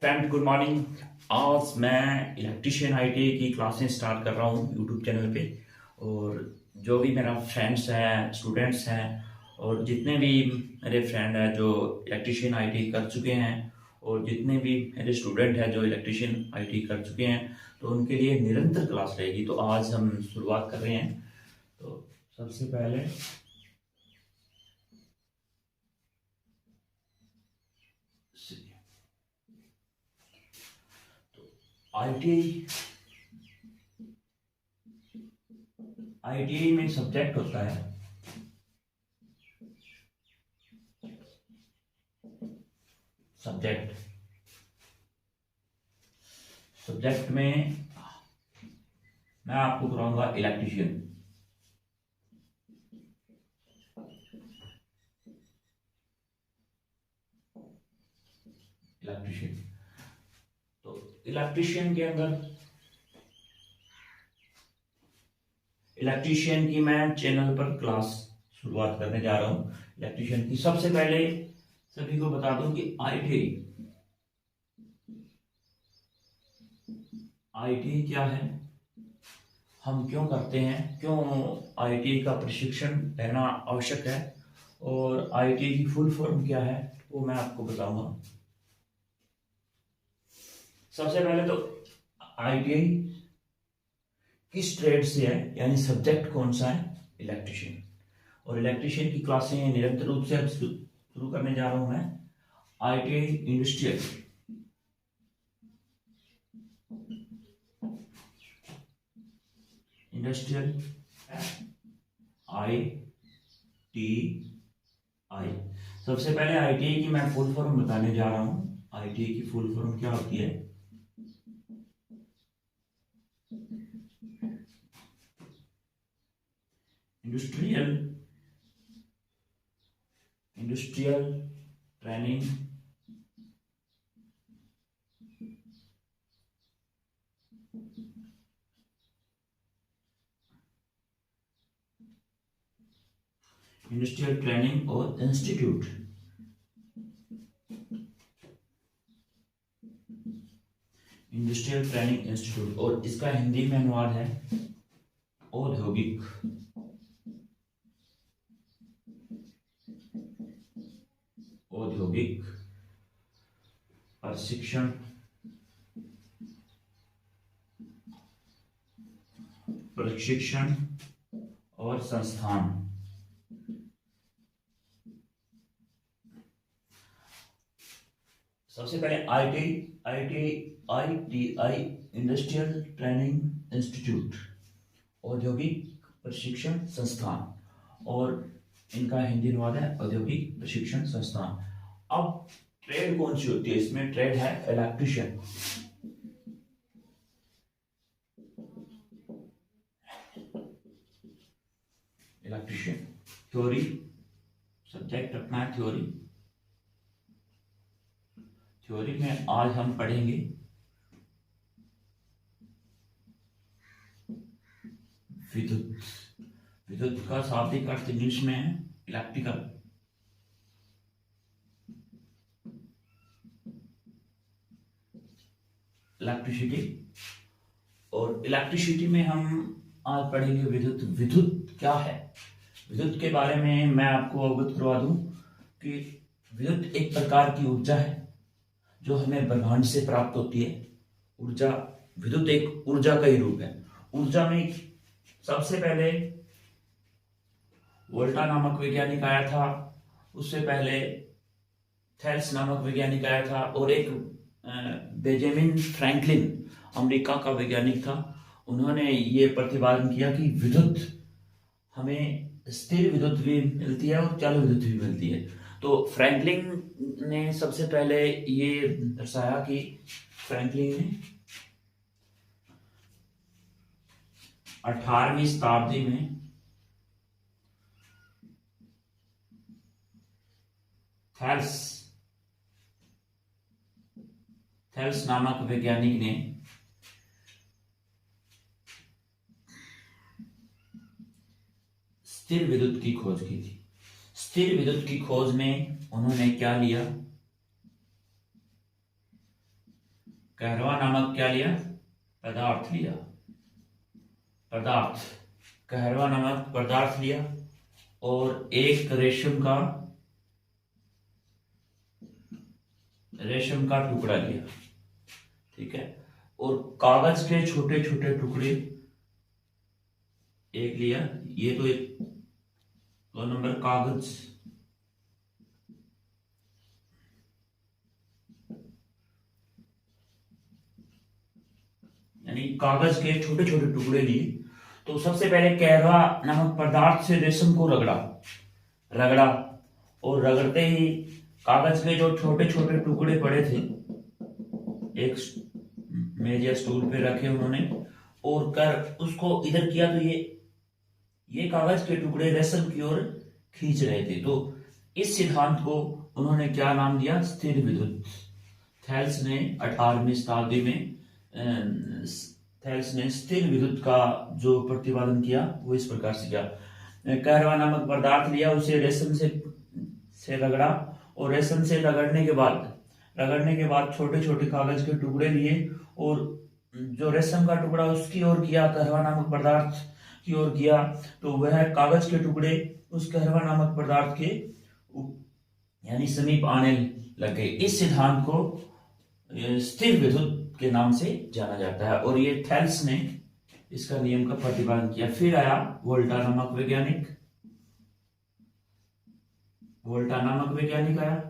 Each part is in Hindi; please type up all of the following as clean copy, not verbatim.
Friend good morning. आज मैं इलेक्ट्रिशियन आईटी की क्लासें स्टार्ट कर रहा हूँ यूट्यूब चैनल पे। और जो भी मेरा फ्रेंड्स हैं, स्टूडेंट्स हैं, और जितने भी मेरे फ्रेंड हैं जो इलेक्ट्रिशियन आईटी कर चुके हैं, और जितने भी मेरे स्टूडेंट हैं जो इलेक्ट्रिशियन आईटी कर चुके हैं, तो उनके लिए निरंतर क्लास रहेगी। तो आज हम शुरुआत कर रहे हैं। तो सबसे पहले आईटीआई आईटीआई में सब्जेक्ट होता है सब्जेक्ट सब्जेक्ट में मैं आपको कराऊंगा इलेक्ट्रिशियन। इलेक्ट्रिशियन तो इलेक्ट्रिशियन के अंदर इलेक्ट्रिशियन की मैं चैनल पर क्लास शुरुआत करने जा रहा हूं इलेक्ट्रिशियन की। सबसे पहले सभी को बता दूं कि आईटीआई क्या है, हम क्यों करते हैं, क्यों आईटीआई का प्रशिक्षण लेना आवश्यक है, और आईटीआई की फुल फॉर्म क्या है, वो मैं आपको बताऊंगा। सबसे पहले तो आईटीआई किस ट्रेड से है, यानी सब्जेक्ट कौन सा है, इलेक्ट्रिशियन। और इलेक्ट्रिशियन की क्लासें निरंतर रूप से अब शुरू करने जा रहा हूं मैं। ITI industrial industrial I T I. सबसे पहले आईटीआई की मैं फुल फॉर्म बताने जा रहा हूं। आईटीआई की फुल फॉर्म क्या होती है? Industrial industrial training industrial training और इंस्टीट्यूट। इंडस्ट्रियल ट्रेनिंग इंस्टीट्यूट, और इसका हिंदी में अनुवाद है औद्योगिक औद्योगिक प्रशिक्षण प्रशिक्षण और संस्थान। सबसे पहले आईटीआई इंडस्ट्रियल ट्रेनिंग इंस्टीट्यूट, औद्योगिक प्रशिक्षण संस्थान, और इनका हिंदी अनुवाद है औद्योगिक प्रशिक्षण संस्थान। अब ट्रेड कौन सी होती है इसमें? ट्रेड है इलेक्ट्रिशियन। इलेक्ट्रिशियन थ्योरी, सब्जेक्ट अपना है थ्योरी। थ्योरी में आज हम पढ़ेंगे विद्युत। विद्युत का शाब्दिक अर्थ इंग्लिश में है इलेक्ट्रिकल। इलेक्ट्रिसिटी, और इलेक्ट्रिसिटी में हम आज पढ़ेंगे विद्युत। विद्युत क्या है? विद्युत के बारे में मैं आपको अवगत करवा दूं कि विद्युत एक प्रकार की ऊर्जा है जो हमें ब्रह्मांड से प्राप्त होती है। ऊर्जा, विद्युत एक ऊर्जा का ही रूप है। ऊर्जा में सबसे पहले वोल्टा नामक वैज्ञानिक आया था, उससे पहले थेल्स नामक वैज्ञानिक आया था, और एक बेंजामिन फ्रैंकलिन अमेरिका का वैज्ञानिक था। उन्होंने ये प्रतिपादन किया कि विद्युत हमें स्थिर विद्युत भी मिलती है और चालू विद्युत भी मिलती है। तो फ्रैंकलिन ने सबसे पहले ये दर्शाया कि फ्रैंकलिन ने 18वीं शताब्दी में थेल्स नामक वैज्ञानिक ने स्थिर विद्युत की खोज की थी। स्थिर विद्युत की खोज में उन्होंने क्या लिया? कहरवा नामक क्या लिया? पदार्थ लिया। पदार्थ, कहरवा नामक पदार्थ लिया और एक रेशम का टुकड़ा लिया, ठीक है, और कागज के छोटे छोटे टुकड़े एक लिया। ये तो एक 2 नंबर कागज, यानी कागज के छोटे छोटे टुकड़े लिए। तो सबसे पहले कहरवा नामक पदार्थ से रेशम को रगड़ा और रगड़ते ही कागज के जो छोटे छोटे टुकड़े पड़े थे एक मेज या स्टूल पे रखे उन्होंने, और कर उसको इधर किया तो ये कागज के टुकड़े रेशम की ओर खींच रहे थे। तो इस सिद्धांत को उन्होंने क्या नाम दिया? स्थिर विद्युत। थेल्स ने 18वीं शताब्दी में थेल्स ने स्थिर विद्युत का जो प्रतिपादन किया वो इस प्रकार से किया। कहरवा नामक पदार्थ लिया, उसे रेशम से रगड़ा और रेशम से रगड़ने के बाद छोटे छोटे कागज के टुकड़े लिए और जो रेशम का टुकड़ा उसकी ओर किया, कहरवा नामक पदार्थ की ओर किया, तो वह कागज के टुकड़े उस कहरवा नामक पदार्थ के यानी समीप आने लगे। इस सिद्धांत को स्थिर विद्युत के नाम से जाना जाता है और ये थेल्स ने इसका नियम का प्रतिपादन किया। फिर आया वोल्टा नामक वैज्ञानिक आया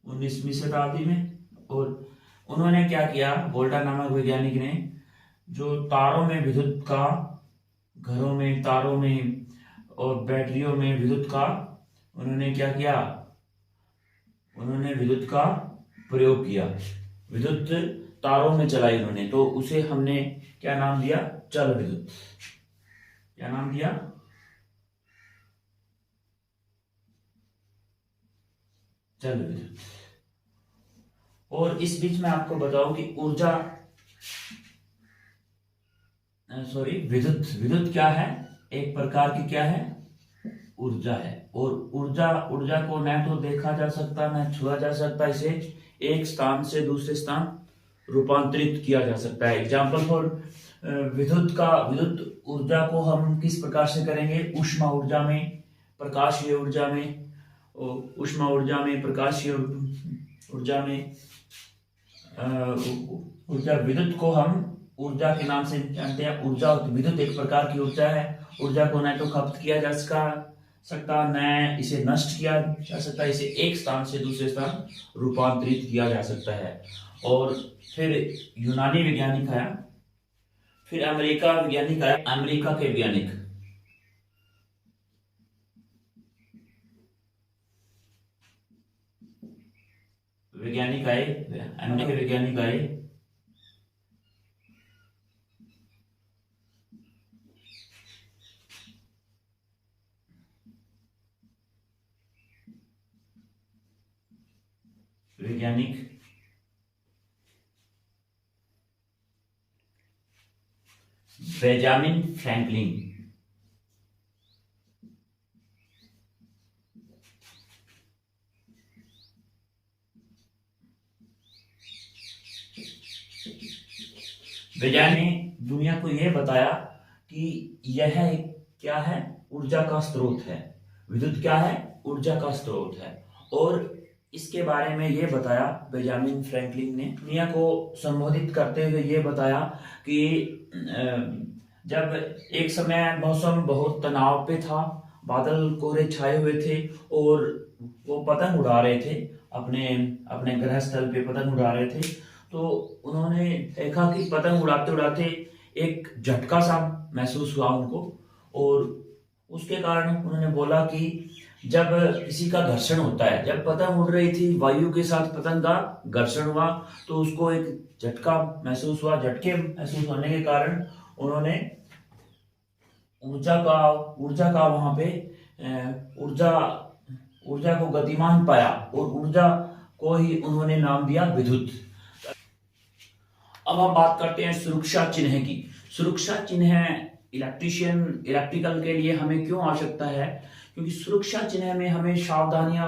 19वीं शताब्दी में, और उन्होंने क्या किया? वोल्टा नामक वैज्ञानिक ने जो तारों में विद्युत का, घरों में तारों में और बैटरियों में विद्युत का, उन्होंने क्या किया? उन्होंने विद्युत का प्रयोग किया, विद्युत तारों में चलाई उन्होंने, तो उसे हमने क्या नाम दिया? चल विद्युत। क्या नाम दिया? चल विद्युत। और इस बीच में आपको बताऊं कि विद्युत क्या है? एक प्रकार की क्या है? ऊर्जा है। और ऊर्जा को न तो देखा जा सकता न छुआ जा सकता, इसे एक स्थान से दूसरे स्थान रूपांतरित किया जा सकता है। एग्जाम्पल फॉर विद्युत ऊर्जा को हम किस प्रकार से करेंगे? ऊष्मा ऊर्जा में, प्रकाशीय ऊर्जा में, प्रकाशीय ऊर्जा में विद्युत को हम ऊर्जा के नाम से जानते हैं। विद्युत एक प्रकार की ऊर्जा है। ऊर्जा को न तो खपत किया जा सकता न इसे नष्ट किया जा सकता, इसे एक स्थान से दूसरे स्थान रूपांतरित किया जा सकता है। और फिर यूनानी वैज्ञानिक आया, फिर अमेरिका के वैज्ञानिक आए, अमेरिका के वैज्ञानिक आए, बेंजामिन फ्रैंकलिन। वैज्ञानिक ने दुनिया को यह बताया कि यह क्या है? ऊर्जा का स्रोत है। विद्युत क्या है? ऊर्जा का स्रोत है। और इसके बारे में यह बताया बेंजामिन फ्रैंकलिन ने, दुनिया को संबोधित करते हुए यह बताया कि जब एक समय मौसम बहुत तनाव पे था, बादल कोहरे छाए हुए थे और वो पतंग उड़ा रहे थे, अपने ग्रह स्थल पे पतंग उड़ा रहे थे, तो उन्होंने देखा कि पतंग उड़ाते उड़ाते एक झटका सा महसूस हुआ उनको, और उसके कारण उन्होंने बोला कि जब किसी का घर्षण होता है, जब पतंग उड़ रही थी, वायु के साथ पतंग का घर्षण हुआ तो उसको एक झटका महसूस हुआ। झटके महसूस होने के कारण उन्होंने ऊर्जा का वहां पे ऊर्जा को गतिमान पाया और ऊर्जा को ही उन्होंने नाम दिया विद्युत। अब हम बात करते हैं सुरक्षा चिन्ह की। सुरक्षा चिन्ह इलेक्ट्रिकल के लिए हमें क्यों आवश्यकता है? क्योंकि सुरक्षा चिन्ह में हमें सावधानियां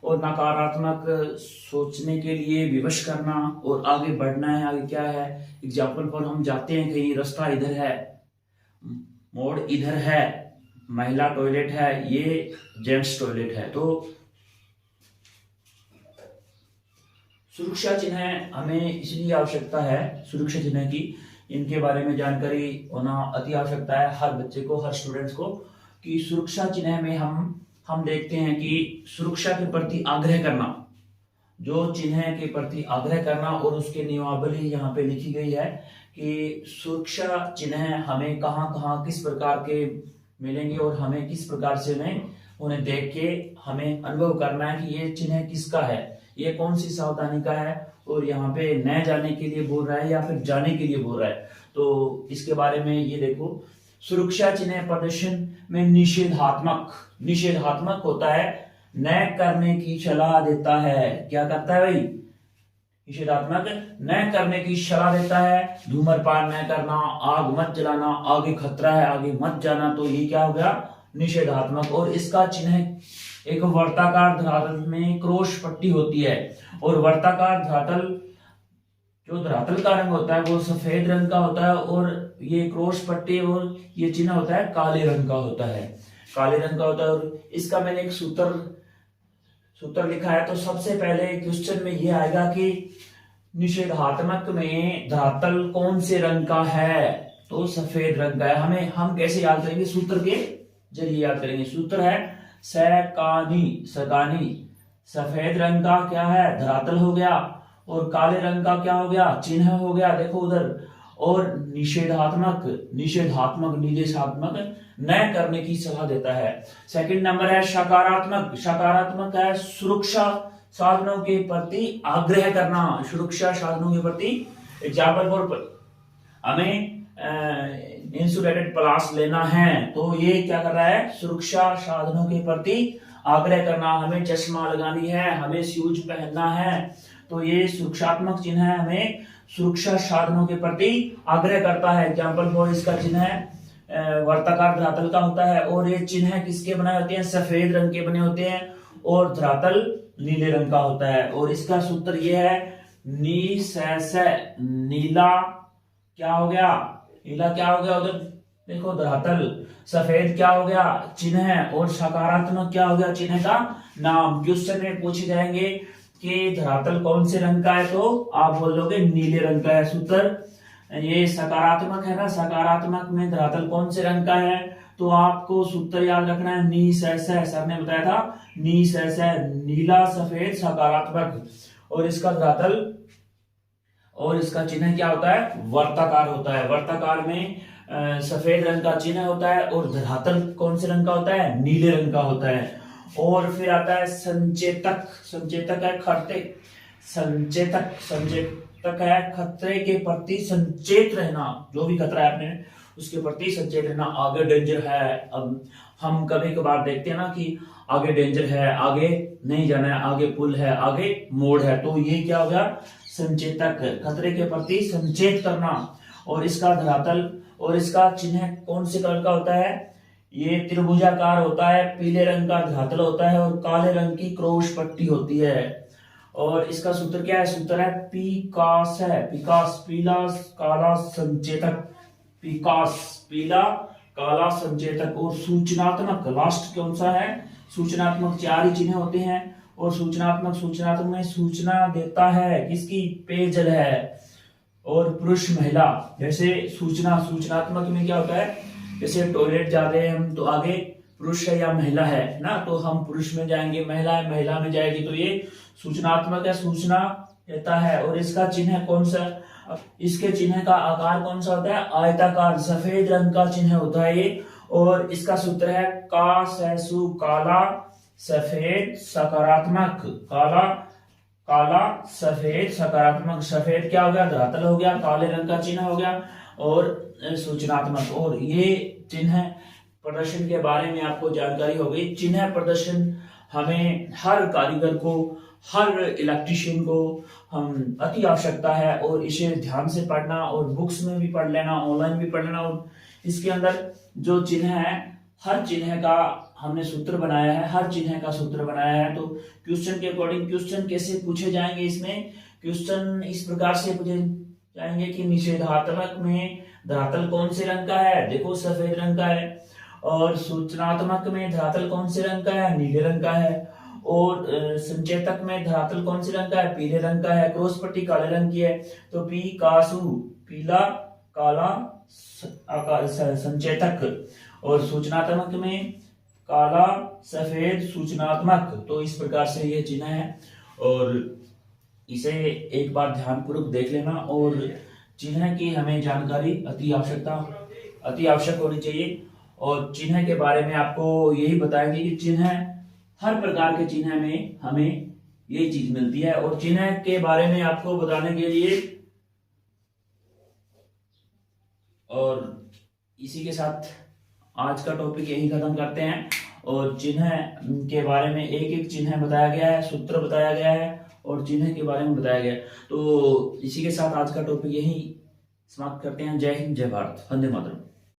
और नकारात्मक सोचने के लिए विवश करना और आगे बढ़ना है। आगे क्या है, एग्जाम्पल पर हम जाते हैं कहीं, रास्ता इधर है, मोड़ इधर है, महिला टॉयलेट है, ये जेंट्स टॉयलेट है। तो सुरक्षा चिन्ह हमें इसलिए आवश्यकता है, सुरक्षा चिन्ह की, इनके बारे में जानकारी होना अति आवश्यकता है हर बच्चे को, हर स्टूडेंट्स को, कि सुरक्षा चिन्ह में हम देखते हैं कि सुरक्षा के प्रति आग्रह करना, जो चिन्ह के प्रति आग्रह करना, और उसके नियमावली यहाँ पे लिखी गई है कि सुरक्षा चिन्ह हमें कहाँ कहाँ किस प्रकार के मिलेंगे और हमें किस प्रकार से उन्हें देख के हमें अनुभव करना है कि ये चिन्ह किसका है, ये कौन सी सावधानी का है, और यहाँ पे न जाने के लिए बोल रहा है या फिर जाने के लिए बोल रहा है। तो इसके बारे में ये देखो, सुरक्षा चिन्ह प्रदर्शन में निषेधात्मक होता है, न करने की सलाह देता है। क्या करता है भाई, निषेधात्मक न करने की सलाह देता है। धूम्रपान न करना, आग मत जलाना, आगे खतरा है आगे मत जाना, तो ये क्या हो गया, निषेधात्मक। और इसका चिन्ह एक वर्ताकार धरातल में क्रॉस पट्टी होती है, और वर्ताकार धरातल, जो धरातल का रंग होता है वो सफेद रंग का होता है, और ये क्रॉस पट्टी और ये चिन्ह होता है काले रंग का होता है, काले रंग का होता है। और इसका मैंने एक सूत्र लिखा है। तो सबसे पहले क्वेश्चन में ये आएगा कि निषेधात्मक में धरातल कौन से रंग का है, तो सफेद रंग का है। हम कैसे याद करेंगे, सूत्र के जरिए याद करेंगे। सूत्र है सकानी, सफेद रंग का क्या है, धरातल हो गया, और काले रंग का क्या हो गया, चिन्ह हो गया, देखो उधर। और निषेधात्मक न करने की सलाह देता है। सेकंड नंबर है सकारात्मक है सुरक्षा साधनों के प्रति आग्रह करना, सुरक्षा साधनों के प्रति। एग्जाम्पल फॉर, हमें इंसुलेटेड प्लास लेना है, तो ये क्या कर रहा है, सुरक्षा साधनों के प्रति आग्रह करना। हमें चश्मा लगानी है, हमें शूज पहनना है, तो ये सुरक्षात्मक चिन्ह है, हमें सुरक्षा साधनों के प्रति आग्रह करता है। एग्जाम्पल फॉर, इसका चिन्ह है वर्ताकार धरातल का होता है, और ये चिन्ह किसके बनाए होते हैं, सफेद रंग के बने होते हैं, और धरातल नीले रंग का होता है। और इसका सूत्र ये है नीला क्या हो गया, उधर देखो धरातल, सफेद क्या हो गया, चिन्ह, और सकारात्मक क्या हो गया, चिन्ह का नाम। क्वेश्चन में पूछे जाएंगे कि धरातल कौन से रंग का है, तो आप बोलोगे नीले रंग का है। सूत्र ये सकारात्मक है ना, सकारात्मक में धरातल कौन से रंग का है, तो आपको सूत्र याद रखना है सर ने बताया था नीला सफेद सकारात्मक। और इसका धरातल और इसका चिन्ह क्या होता है, वर्ताकार होता है। वर्ताकार में सफेद रंग का चिन्ह होता है, और धरातल कौन से रंग का होता है, नीले रंग का होता है। और फिर आता है संचेतक है संचेतक है खतरे के प्रति संचेत रहना, जो भी खतरा है अपने उसके प्रति सचेत रहना। आगे डेंजर है, अब हम कभी कभार देखते हैं ना कि आगे डेंजर है, आगे नहीं जाना है, आगे पुल है, आगे मोड़ है, तो ये क्या हो गया, संचेतक, खतरे के प्रति संचेत करना। और इसका धरातल और इसका चिन्ह कौन से कलर का होता है, ये त्रिभुजाकार होता है, पीले रंग का धरातल होता है, और काले रंग की क्रॉस पट्टी होती है। और इसका सूत्र क्या है, सूत्र है पिकास है, पीला काला संचेतक, पीला काला संचेतक। और सूचनात्मक, लास्ट कौन सा है, सूचनात्मक, 4 ही चिन्ह होते हैं। और सूचनात्मक में सूचना देता है, किसकी, पेयजल है। और पुरुष महिला, जैसे सूचनात्मक में क्या होता है, जैसे टॉयलेट जा रहे हैं हम, तो आगे पुरुष है या महिला है ना, तो हम पुरुष में जाएंगे, महिला है महिला में जाएगी, तो ये सूचनात्मक है, सूचना देता है। और इसका चिन्ह कौन सा, इसके चिन्ह का आकार कौन सा होता है, आयताकार, सफेद रंग का चिन्ह होता है ये। और इसका सूत्र है काला सफेद सकारात्मक, काला सफेद सकारात्मक। सफेद क्या हो गया, धरातल हो गया, काले रंग का चिन्ह हो गया, और सूचनात्मक। और ये चिन्ह प्रदर्शन के बारे में आपको जानकारी हो गई। चिन्ह प्रदर्शन हमें हर कारीगर को, हर इलेक्ट्रीशियन को हम अति आवश्यकता है, और इसे ध्यान से पढ़ना, और बुक्स में भी पढ़ लेना, ऑनलाइन भी पढ़ लेना। और इसके अंदर जो चिन्ह है, हर चिन्ह का हमने सूत्र बनाया है, हर चिन्ह का सूत्र बनाया है। तो क्वेश्चन के अकॉर्डिंग क्वेश्चन कैसे पूछे जाएंगे, इसमें क्वेश्चन इस प्रकार से पूछे जाएंगे कि निषेधात्मक में धरातल कौन से रंग का है, देखो सफेद रंग का है। और सूचनात्मक में धरातल कौन से रंग का है, नीले रंग का है। और संचेतक में धरातल कौन से रंग का है, पीले रंग का है। क्रॉस पट्टी काले रंग की है, तो पी कासु पीला काला संचेतक। और सूचनात्मक में काला सफेद सूचनात्मक। तो इस प्रकार से ये चिन्ह है, और इसे एक बार ध्यानपूर्वक देख लेना। और चिन्ह की हमें जानकारी अति आवश्यक होनी चाहिए। और चिन्ह के बारे में आपको यही बताएंगे कि चिन्ह, हर प्रकार के चिन्ह में हमें यही चीज मिलती है। और चिन्ह के बारे में आपको बताने के लिए, और इसी के साथ आज का टॉपिक यही खत्म करते हैं। और चिन्ह के बारे में एक एक चिन्ह बताया गया है, सूत्र बताया गया है, और चिन्ह के बारे में बताया गया है। तो इसी के साथ आज का टॉपिक यही समाप्त करते हैं। जय हिंद, जय भारत, वंदे मातरम।